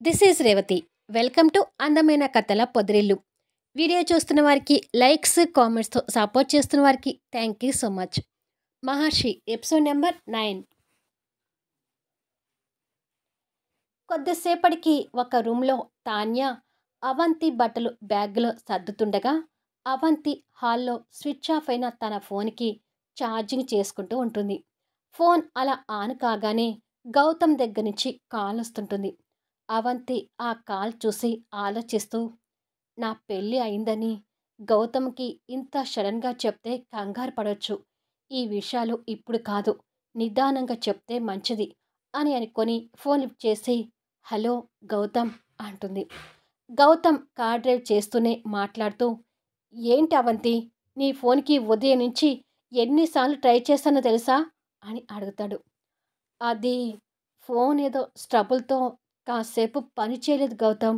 This is Revathi. Welcome to అందమైన కథల పొదిరిల్లు. Video చూస్తున్న వారికి లైక్స్, కామెంట్స్తో సపోర్ట్ చేస్తున్న వారికి thank you so much. Maharshi episode number 9. కొద్దిసేపటికి ఒక రూమ్లో తాన్య అవంతి బట్టలు బ్యాగ్లో సర్దుతుండగా అవంతి హాల్లో స్విచ్ ఆఫ్ అయిన తన ఫోన్కి ఛార్జింగ్ చేసుకుంటూ ఉంటుంది. ఫోన్ అలా ఆన్ కాగానే గౌతమ్ దగ్గర నుంచి కాల్ వస్తుంటుంది. అవంతి ఆ కాల్ చూసి ఆలోచిస్తూ, నా పెళ్ళి అయిందని గౌతమ్కి ఇంత సడన్గా చెప్తే కంగారు పడవచ్చు. ఈ విషయాలు ఇప్పుడు కాదు, నిదానంగా చెప్తే మంచిది అని అనుకొని ఫోన్ లిఫ్ట్ చేసి, హలో గౌతమ్ అంటుంది. గౌతమ్ కార్ డ్రైవ్ చేస్తూనే మాట్లాడుతూ, ఏంటి అవంతి, నీ ఫోన్కి ఉదయం నుంచి ఎన్నిసార్లు ట్రై చేశానో తెలుసా అని అడుగుతాడు. అది ఫోన్ ఏదో స్ట్రబుల్తో కాసేపు పని చేయలేదు గౌతమ్,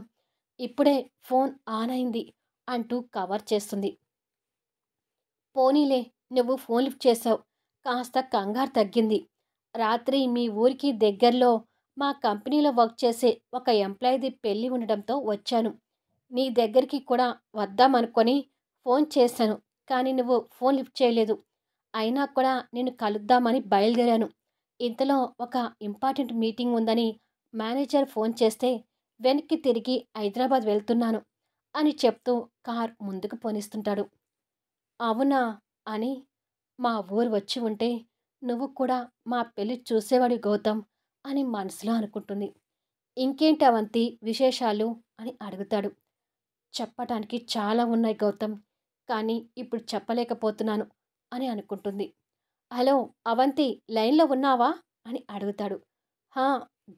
ఇప్పుడే ఫోన్ ఆన్ అయింది అంటూ కవర్ చేస్తుంది. పోనీలే, నువ్వు ఫోన్ లిఫ్ట్ చేసావు, కాస్త కంగారు తగ్గింది. రాత్రి మీ ఊరికి దగ్గరలో మా కంపెనీలో వర్క్ చేసే ఒక ఎంప్లాయీది పెళ్ళి ఉండడంతో వచ్చాను. నీ దగ్గరికి కూడా వద్దామనుకొని ఫోన్ చేశాను, కానీ నువ్వు ఫోన్ లిఫ్ట్ చేయలేదు. అయినా కూడా నేను కలుద్దామని బయలుదేరాను. ఇంతలో ఒక ఇంపార్టెంట్ మీటింగ్ ఉందని మేనేజర్ ఫోన్ చేస్తే వెనక్కి తిరిగి హైదరాబాద్ వెళ్తున్నాను అని చెప్తూ కార్ ముందుకు పోనిస్తుంటాడు. అవునా అని, మా ఊరు వచ్చి ఉంటే నువ్వు కూడా మా పెళ్ళి చూసేవాడి గౌతమ్ అని మనసులో అనుకుంటుంది. ఇంకేంటి అవంతి విశేషాలు అని అడుగుతాడు. చెప్పటానికి చాలా ఉన్నాయి గౌతమ్, కానీ ఇప్పుడు చెప్పలేకపోతున్నాను అని అనుకుంటుంది. హలో అవంతి, లైన్లో ఉన్నావా అని అడుగుతాడు. హా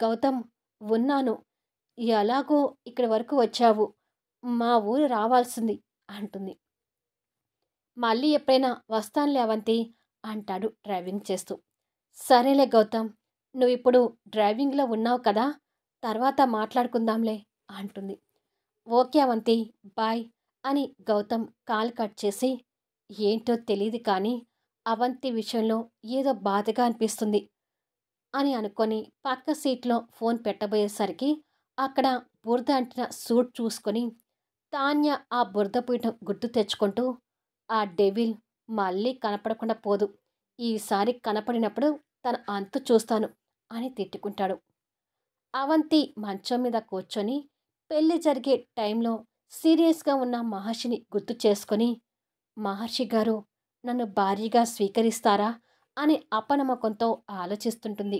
గౌతమ్, ఉన్నాను. ఎలాగో ఇక్కడి వరకు వచ్చావు, మా ఊరు రావాల్సింది అంటుంది. మళ్ళీ ఎప్పుడైనా వస్తానులే అవంతి అంటాడు డ్రైవింగ్ చేస్తూ. సరేలే గౌతమ్, నువ్వు ఇప్పుడు డ్రైవింగ్లో ఉన్నావు కదా, తర్వాత మాట్లాడుకుందాంలే అంటుంది. ఓకే అవంతి, బాయ్ అని గౌతమ్ కాల్ కట్ చేసి, ఏంటో తెలియదు కానీ అవంతి విషయంలో ఏదో బాధగా అనిపిస్తుంది అని అనుకొని పక్క సీట్లో ఫోన్ పెట్టబోయేసరికి అక్కడ బురద అంటిన సూట్ చూసుకొని తాన్య ఆ బురద పీఠం గుర్తు తెచ్చుకుంటూ, ఆ డెవిల్ మళ్ళీ కనపడకుండా పోదు, ఈసారి కనపడినప్పుడు తన అంతు చూస్తాను అని తిట్టుకుంటాడు. అవంతి మంచం మీద కూర్చొని పెళ్లి జరిగే టైంలో సీరియస్గా ఉన్న మహర్షిని గుర్తు చేసుకొని, మహర్షి గారు నన్ను భార్యగా స్వీకరిస్తారా అని అపనమ్మకంతో ఆలోచిస్తుంటుంది.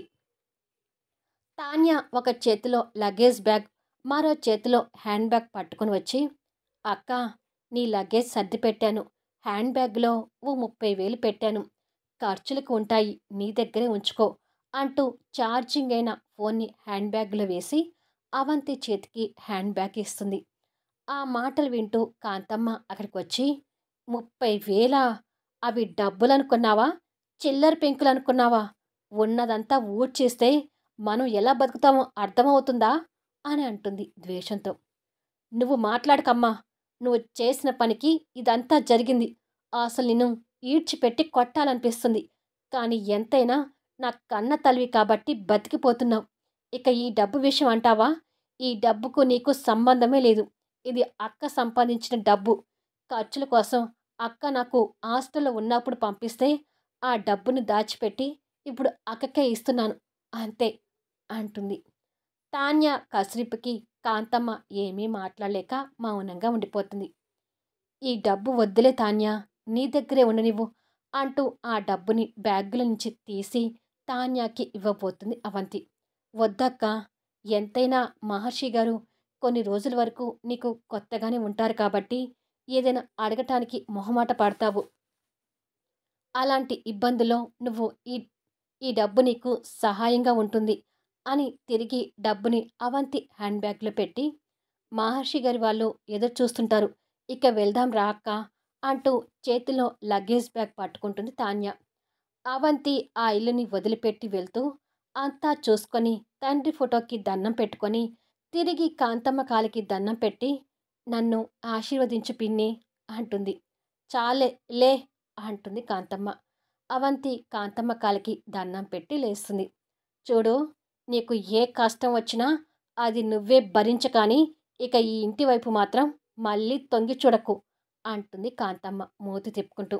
తాన్య ఒక చేతిలో లగేజ్ బ్యాగ్, మరో చేతిలో హ్యాండ్ బ్యాగ్ పట్టుకుని వచ్చి, అక్క, నీ లగేజ్ సర్ది పెట్టాను, హ్యాండ్ బ్యాగ్లో ఓ 30,000 పెట్టాను, ఖర్చులకు ఉంటాయి, నీ దగ్గరే ఉంచుకో అంటూ ఛార్జింగ్ అయిన ఫోన్ని హ్యాండ్ బ్యాగ్లో వేసి అవంతి చేతికి హ్యాండ్ బ్యాగ్ ఇస్తుంది. ఆ మాటలు వింటూ కాంతమ్మ అక్కడికి వచ్చి, 30,000 అవి డబ్బులనుకున్నావా, చిల్లర పెంకులు అనుకున్నావా, ఉన్నదంతా ఊడ్చేస్తే మనం ఎలా బతుకుతామో అర్థమవుతుందా అని అంటుంది ద్వేషంతో. నువ్వు మాట్లాడకమ్మా, నువ్వు చేసిన పనికి ఇదంతా జరిగింది. అసలు నిన్ను ఈడ్చిపెట్టి కొట్టాలనిపిస్తుంది, కానీ ఎంతైనా నా కన్న తల్లివి కాబట్టి బతికిపోతున్నావు. ఇక ఈ డబ్బు విషయం అంటావా, ఈ డబ్బుకు నీకు సంబంధమే లేదు. ఇది అక్క సంపాదించిన డబ్బు. ఖర్చుల కోసం అక్క నాకు హాస్టల్లో ఉన్నప్పుడు పంపిస్తే ఆ డబ్బును దాచిపెట్టి ఇప్పుడు అక్కకే ఇస్తున్నాను, అంతే అంటుంది. తాన్య కసిరిపుకి కాంతమ్మ ఏమీ మాట్లాడలేక మౌనంగా ఉండిపోతుంది. ఈ డబ్బు వద్దులే తాన్య, నీ దగ్గరే ఉండనివ్వు అంటూ ఆ డబ్బుని బ్యాగుల నుంచి తీసి తాన్యాకి ఇవ్వబోతుంది అవంతి. వద్దక్క, ఎంతైనా మహర్షి గారు కొన్ని రోజుల వరకు నీకు కొత్తగానే ఉంటారు కాబట్టి ఏదైనా అడగటానికి మొహమాట పడతావు. అలాంటి ఇబ్బందుల్లో నువ్వు ఈ ఈ డబ్బు నీకు సహాయంగా ఉంటుంది అని తిరిగి డబ్బుని అవంతి హ్యాండ్ బ్యాగ్లో పెట్టి, మహర్షి గారి వాళ్ళు ఎదురు చూస్తుంటారు, ఇక వెళ్దాం రా అక్క అంటూ చేతిలో లగేజ్ బ్యాగ్ పట్టుకుంటుంది తాన్య. అవంతి ఆ ఇల్లుని వదిలిపెట్టి వెళ్తూ అంతా చూసుకొని తండ్రి ఫోటోకి దండం పెట్టుకొని తిరిగి కాంతమ్మ కాలికి దండం పెట్టి, నన్ను ఆశీర్వదించు పిన్ని అంటుంది. చాలే లే అంటుంది కాంతమ్మ. అవంతి కాంతమ్మ కాలికి దండం పెట్టి లేస్తుంది. చూడు, నీకు ఏ కష్టం వచ్చినా అది నువ్వే భరించకాని ఇక ఈ ఇంటి వైపు మాత్రం మళ్ళీ తొంగి చూడకు అంటుంది కాంతమ్మ మూతి తిప్పుకుంటూ.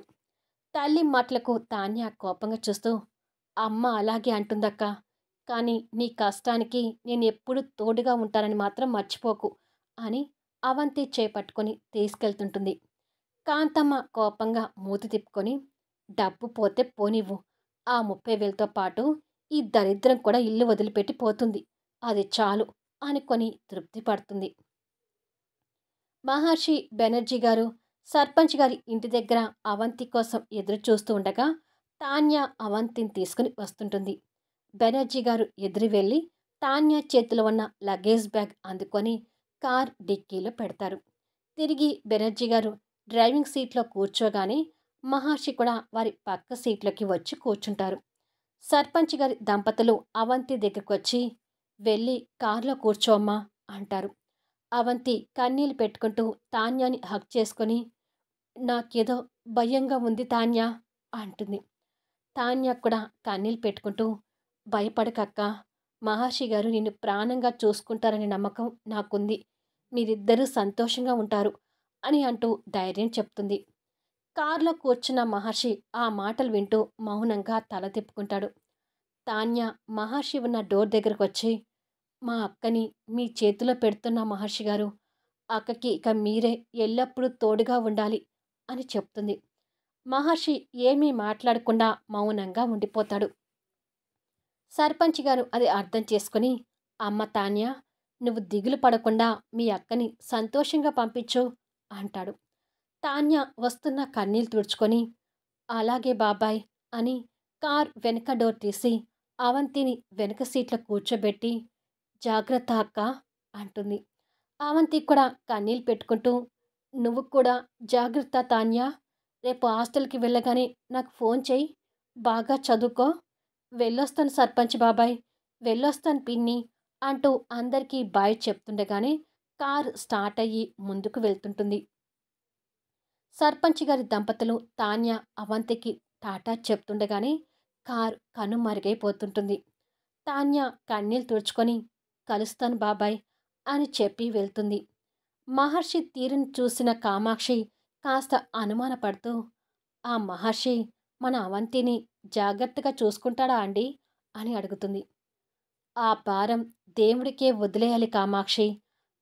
తల్లి మాటలకు తాన్య కోపంగా చూస్తూ, అమ్మ అలాగే అంటుందక్క. కానీ నీ కష్టానికి నేనెప్పుడూ తోడుగా ఉంటానని మాత్రం మర్చిపోకు అని అవంతి చేపట్టుకొని తీసుకెళ్తుంటుంది. కాంతమ్మ కోపంగా మూతి తిప్పుకొని, డబ్బు పోతే పోనివ్వు. ఆ 30,000తో పాటు ఈ దరిద్రం కూడా ఇల్లు వదిలిపెట్టి పోతుంది. అది చాలు అనుకొని తృప్తి పడుతుంది. మహర్షి బెనర్జీ గారు సర్పంచ్ గారి ఇంటి దగ్గర అవంతి కోసం ఎదురు చూస్తూ ఉండగా తాన్య అవంతిని తీసుకుని వస్తుంటుంది. బెనర్జీ గారు ఎదురు వెళ్ళి తాన్య చేతిలో ఉన్న లగేజ్ బ్యాగ్ అందుకొని కార్ డిక్కీలో పెడతారు. తిరిగి బెనర్జీ గారు డ్రైవింగ్ సీట్లో కూర్చోగానే మహర్షి కూడా వారి పక్క సీట్లోకి వచ్చి కూర్చుంటారు. సర్పంచ్ గారి దంపతులు అవంతి దగ్గరకు వచ్చి, వెళ్ళి కారులో కూర్చోమ్మా అంటారు. అవంతి కన్నీళ్లు పెట్టుకుంటూ తాన్యాని హగ్ చేసుకొని, నాకేదో భయంగా ఉంది తాన్య అంటుంది. తాన్య కూడా కన్నీళ్లు పెట్టుకుంటూ, భయపడకక్క, మహర్షి గారు నిన్ను ప్రాణంగా చూసుకుంటారనే నమ్మకం నాకుంది. మీరిద్దరూ సంతోషంగా ఉంటారు అని అంటూ ధైర్యం చెప్తుంది. కారులో కూర్చున్న మహర్షి ఆ మాటలు వింటూ మౌనంగా తల తిప్పుకుంటాడు. తాన్య మహర్షి ఉన్న డోర్ దగ్గరకు వచ్చి, మా అక్కని మీ చేతిలో పెడుతున్న మహర్షి గారు, అక్కకి ఇక మీరే ఎల్లప్పుడూ తోడుగా ఉండాలి అని చెప్తుంది. మహర్షి ఏమీ మాట్లాడకుండా మౌనంగా ఉండిపోతాడు. సర్పంచ్ గారు అది అర్థం చేసుకుని, అమ్మ తాన్య, నువ్వు దిగులు పడకుండా మీ అక్కని సంతోషంగా పంపించు అంటాడు. తాన్య వస్తున్న కన్నీళ్ళు తుడుచుకొని, అలాగే బాబాయ్ అని కార్ వెనక డోర్ తీసి అవంతిని వెనక సీట్లో కూర్చోబెట్టి, జాగ్రత్త అక్క అంటుంది. అవంతి కూడా కన్నీళ్ళు పెట్టుకుంటూ, నువ్వు కూడా జాగ్రత్త తాన్య, రేపు హాస్టల్కి వెళ్ళగానే నాకు ఫోన్ చెయ్యి, బాగా చదువుకో, వెళ్ళొస్తాను సర్పంచ్ బాబాయ్, వెళ్ళొస్తాను పిన్ని అంటూ అందరికీ బాయ్ చెప్తుండగానే కార్ స్టార్ట్ అయ్యి ముందుకు వెళ్తుంటుంది. సర్పంచ్ గారి దంపతులు తాన్య అవంతికి టాటా చెప్తుండగానే కార్ కనుమరుగైపోతుంటుంది. తాన్య కన్నీళ్ళు తుడుచుకొని, కలుస్తాను బాబాయ్ అని చెప్పి వెళ్తుంది. మహర్షి తీరును చూసిన కామాక్షి కాస్త అనుమానపడుతూ, ఆ మహర్షి మన అవంతిని జాగ్రత్తగా చూసుకుంటాడా అండి అని అడుగుతుంది. ఆ భారం దేవుడికే వదిలేయాలి కామాక్షి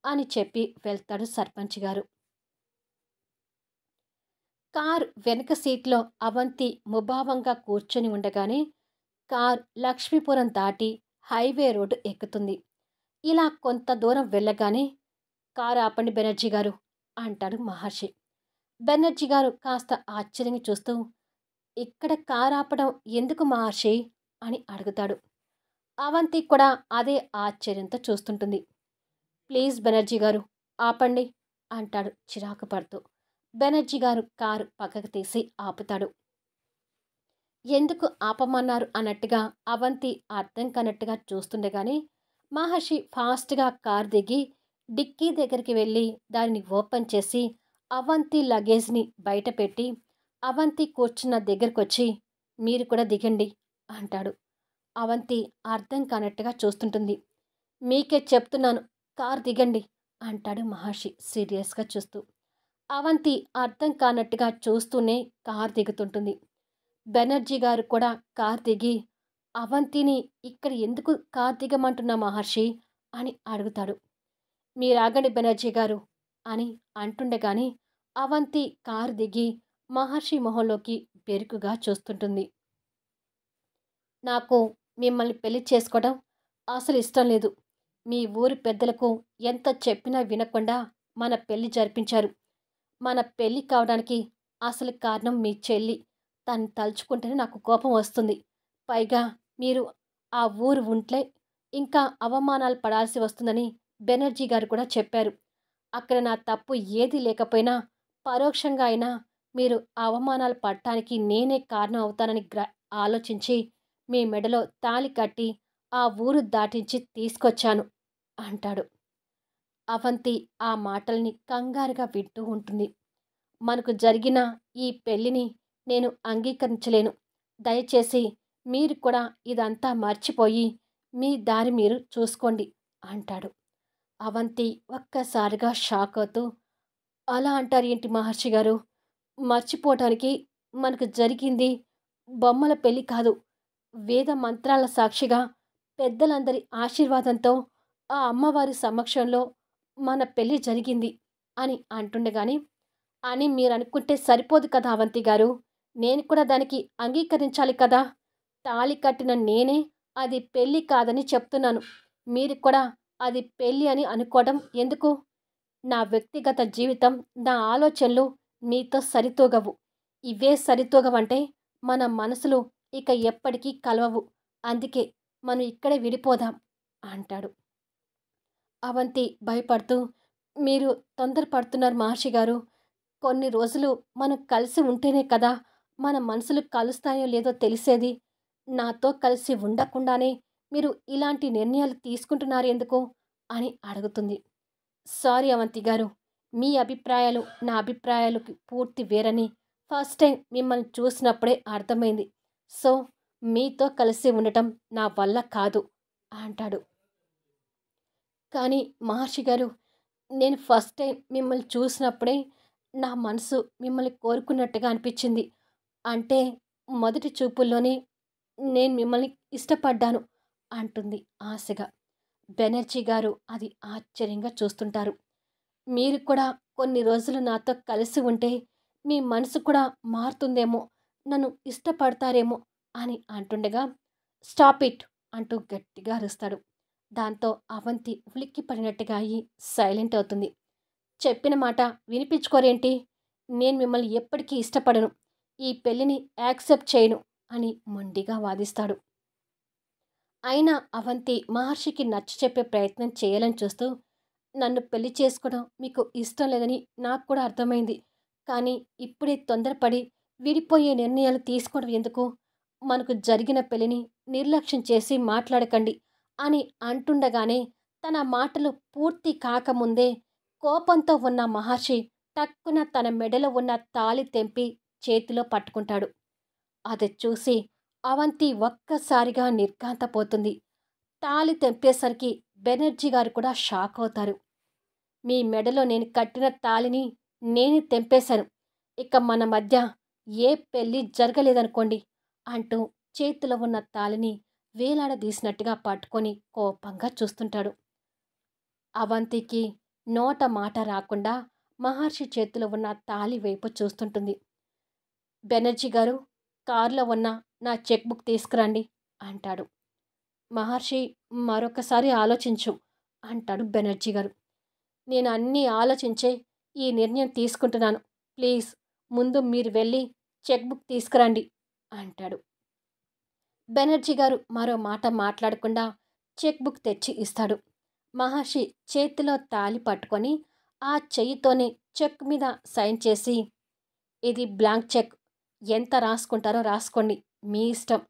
అని చెప్పి వెళ్తాడు సర్పంచ్ గారు. కార్ వెనక సీట్లో అవంతి ముభావంగా కూర్చొని ఉండగానే కార్ లక్ష్మీపురం దాటి హైవే రోడ్డు ఎక్కుతుంది. ఇలా కొంత దూరం వెళ్ళగానే, కారు ఆపండి బెనర్జీ గారు అంటాడు మహర్షి. బెనర్జీ గారు కాస్త ఆశ్చర్యంగా చూస్తూ, ఇక్కడ కారు ఆపడం ఎందుకు మహర్షి అని అడుగుతాడు. అవంతి కూడా అదే ఆశ్చర్యంతో చూస్తుంటుంది. ప్లీజ్ బెనర్జీ గారు ఆపండి అంటాడు చిరాకు పడుతూ. బెనర్జీ గారు కారు పక్కకు తీసి ఆపుతాడు. ఎందుకు ఆపమన్నారు అన్నట్టుగా అవంతి అర్థం కానట్టుగా చూస్తుండగానే మహర్షి ఫాస్ట్గా కార్ దిగి డిక్కీ దగ్గరికి వెళ్ళి దానిని ఓపెన్ చేసి అవంతి లగేజ్ని బయట పెట్టి అవంతి కూర్చున్న దగ్గరకొచ్చి, మీరు కూడా దిగండి అంటాడు. అవంతి అర్థం కానట్టుగా చూస్తుంటుంది. మీకే చెప్తున్నాను, కార్ దిగండి అంటాడు మహర్షి సీరియస్గా చూస్తూ. అవంతి అర్థం కానట్టుగా చూస్తూనే కార్ దిగుతుంటుంది. బెనర్జీ గారు కూడా కార్ దిగి, అవంతిని ఇక్కడ ఎందుకు కార్ దిగమంటున్నా మహర్షి అని అడుగుతాడు. మీరాగండి బెనర్జీ గారు అని అంటుండగానే అవంతి కారు దిగి మహర్షి మొహంలోకి బెరుకుగా చూస్తుంటుంది. నాకు మిమ్మల్ని పెళ్లి చేసుకోవడం అసలు ఇష్టం లేదు. మీ ఊరి పెద్దలకు ఎంత చెప్పినా వినకుండా మన పెళ్లి జరిపించారు. మన పెళ్లి కావడానికి అసలు కారణం మీ చెల్లి. తను తలుచుకుంటేనే నాకు కోపం వస్తుంది. పైగా మీరు ఆ ఊరు ఉంటే ఇంకా అవమానాలు పడాల్సి వస్తుందని బెనర్జీ గారు కూడా చెప్పారు. అక్కడ నా తప్పు ఏదీ లేకపోయినా పరోక్షంగా అయినా మీరు అవమానాలు పడటానికి నేనే కారణం అవుతానని ఆలోచించి మీ మెడలో తాళి కట్టి ఆ ఊరు దాటించి తీసుకొచ్చాను అంటాడు. అవంతి ఆ మాటల్ని కంగారుగా వింటూ ఉంటుంది. మనకు జరిగిన ఈ పెళ్లిని నేను అంగీకరించలేను. దయచేసి మీరు కూడా ఇదంతా మర్చిపోయి మీ దారి మీరు చూసుకోండి అంటాడు. అవంతి ఒక్కసారిగా షాక్ అవుతూ, అలా అంటారేంటి మహర్షి గారు? మర్చిపోవటానికి మనకు జరిగింది బొమ్మల పెళ్లి కాదు. వేద మంత్రాల సాక్షిగా పెద్దలందరి ఆశీర్వాదంతో ఆ అమ్మవారి సమక్షంలో మన పెళ్లి జరిగింది అని అంటుండగానే, అని మీరనుకుంటే సరిపోదు కదా అవంతి గారు. నేను కూడా దానికి అంగీకరించాలి కదా! తాళి కట్టిన నేనే అది పెళ్లి కాదని చెప్తున్నాను. మీరు కూడా అది పెళ్లి అని అనుకోవడం ఎందుకు? నా వ్యక్తిగత జీవితం, నా ఆలోచనలు మీతో సరితూగవు. ఇవే సరితూగవంటే మన మనసులు ఇక ఎప్పటికీ కలవవు. అందుకే మనం ఇక్కడే విడిపోదాం అంటాడు. అవంతి భయపడుతూ, మీరు తొందరపడుతున్నారు మహర్షి గారు. కొన్ని రోజులు మనం కలిసి ఉంటేనే కదా మన మనసులు కలుస్తాయో లేదో తెలిసేది. నాతో కలిసి ఉండకుండానే మీరు ఇలాంటి నిర్ణయాలు తీసుకుంటున్నారెందుకు అని అడుగుతుంది. సారీ అవంతి గారు. మీ అభిప్రాయాలు నా అభిప్రాయాలకి పూర్తి వేరని ఫస్ట్ టైం మిమ్మల్ని చూసినప్పుడే అర్థమైంది. సో, మీతో కలిసి ఉండటం నా వల్ల కాదు అంటాడు. కానీ మహర్షి గారు, నేను ఫస్ట్ టైం మిమ్మల్ని చూసినప్పుడే నా మనసు మిమ్మల్ని కోరుకున్నట్టుగా అనిపించింది. అంటే మొదటి చూపుల్లోనే నేను మిమ్మల్ని ఇష్టపడ్డాను అంటుంది ఆశగా. బెనర్జీ గారు అది ఆశ్చర్యంగా చూస్తుంటారు. మీరు కూడా కొన్ని రోజులు నాతో కలిసి ఉంటే మీ మనసు కూడా మారుతుందేమో, నన్ను ఇష్టపడతారేమో అని అంటుండగా, స్టాప్ ఇట్ అంటూ గట్టిగా అరుస్తాడు. దాంతో అవంతి ఉలిక్కి పడినట్టుగా అయి సైలెంట్ అవుతుంది. చెప్పిన మాట వినిపించుకోరేంటి? నేను మిమ్మల్ని ఎప్పటికీ ఇష్టపడను. ఈ పెళ్లిని యాక్సెప్ట్ చేయను అని మొండిగా వాదిస్తాడు. అయినా అవంతి మహర్షికి నచ్చచెప్పే ప్రయత్నం చేయాలని చూస్తూ, నన్ను పెళ్లి చేసుకోవడం మీకు ఇష్టం లేదని నాకు కూడా అర్థమైంది. కానీ ఇప్పుడే తొందరపడి విడిపోయే నిర్ణయాలు తీసుకోవడం ఎందుకు? మనకు జరిగిన పెళ్లిని నిర్లక్ష్యం చేసి మాట్లాడకండి అని అంటుండగానే తన మాటలు పూర్తి కాకముందే కోపంతో ఉన్న మహర్షి టక్కున తన మెడలో ఉన్న తాళి తెంపి చేతిలో పట్టుకుంటాడు. అది చూసి అవంతి ఒక్కసారిగా నిర్ఘాంతపోతుంది. తాళి తెంపేసరికి బెనర్జీ గారు కూడా షాక్ అవుతారు. మీ మెడలో నేను కట్టిన తాళిని నేనే తెంపేశాను. ఇక మన మధ్య ఏ పెళ్లి జరగలేదనుకోండి అంటూ చేతిలో ఉన్న తాళిని వేలాడదీసినట్టుగా పట్టుకొని కోపంగా చూస్తుంటాడు. అవంతికి నోట మాట రాకుండా మహర్షి చేతిలో ఉన్న తాళి వైపు చూస్తుంటుంది. బెనర్జీ గారు, కారులో ఉన్న నా చెక్ బుక్ తీసుకురండి అంటాడు. మహర్షి, మరొకసారి ఆలోచించు అంటాడు బెనర్జీ గారు. నేను అన్నీ ఆలోచించే ఈ నిర్ణయం తీసుకుంటున్నాను. ప్లీజ్ ముందు మీరు వెళ్ళి చెక్ బుక్ తీసుకురండి అంటాడు. బెనర్జీ గారు మరో మాట మాట్లాడకుండా చెక్ బుక్ తెచ్చి ఇస్తాడు. మహర్షి చేతిలో తాళి పట్టుకొని ఆ చెయ్యితోనే చెక్ మీద సైన్ చేసి, ఇది బ్లాంక్ చెక్, ఎంత రాసుకుంటారో రాసుకోండి, మీ ఇష్టం.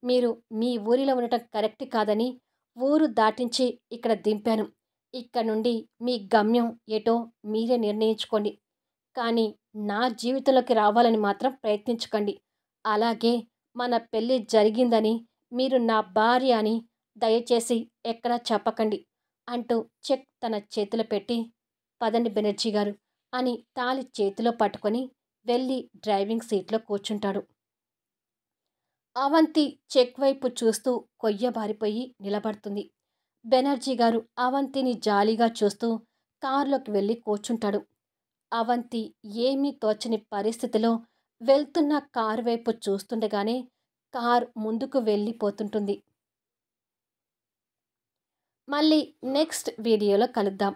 మీరు మీ ఊరిలో ఉండటం కరెక్ట్ కాదని ఊరు దాటించి ఇక్కడ దింపాను. ఇక్కడ నుండి మీ గమ్యం ఏటో మీరే నిర్ణయించుకోండి. కానీ నా జీవితంలోకి రావాలని మాత్రం ప్రయత్నించకండి. అలాగే మన పెళ్ళి జరిగిందని, మీరు నా భార్య అని దయచేసి ఎక్కడా చెప్పకండి అంటూ చెక్ తన చేతిలో పెట్టి, పదండి బెనర్జీ గారు అని తాళి చేతిలో పట్టుకొని వెళ్ళి డ్రైవింగ్ సీట్లో కూర్చుంటాడు. అవంతి చెక్ వైపు చూస్తూ కొయ్యబారిపోయి నిలబడుతుంది. బెనర్జీ గారు అవంతిని జాలిగా చూస్తూ కారులోకి వెళ్ళి కూర్చుంటాడు. అవంతి ఏమీ తోచని పరిస్థితిలో వెళ్తున్న కారు వైపు చూస్తుండగానే కారు ముందుకు వెళ్ళిపోతుంటుంది. మళ్ళీ నెక్స్ట్ వీడియోలో కలుద్దాం.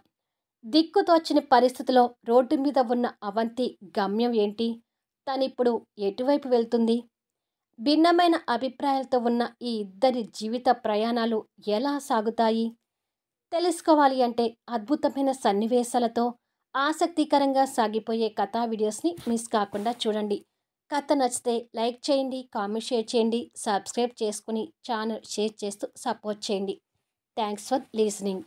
దిక్కుతోచని పరిస్థితిలో రోడ్డు మీద ఉన్న అవంతి గమ్యం ఏంటి? తనిప్పుడు ఎటువైపు వెళ్తుంది? భిన్నమైన అభిప్రాయాలతో ఉన్న ఈ ఇద్దరి జీవిత ప్రయాణాలు ఎలా సాగుతాయి? తెలుసుకోవాలి అంటే అద్భుతమైన సన్నివేశాలతో ఆసక్తికరంగా సాగిపోయే కథా వీడియోస్ని మిస్ కాకుండా చూడండి. కథ నచ్చితే లైక్ చేయండి, కామెంట్ షేర్ చేయండి, సబ్స్క్రైబ్ చేసుకుని ఛానల్ షేర్ చేస్తూ సపోర్ట్ చేయండి. Thanks for listening.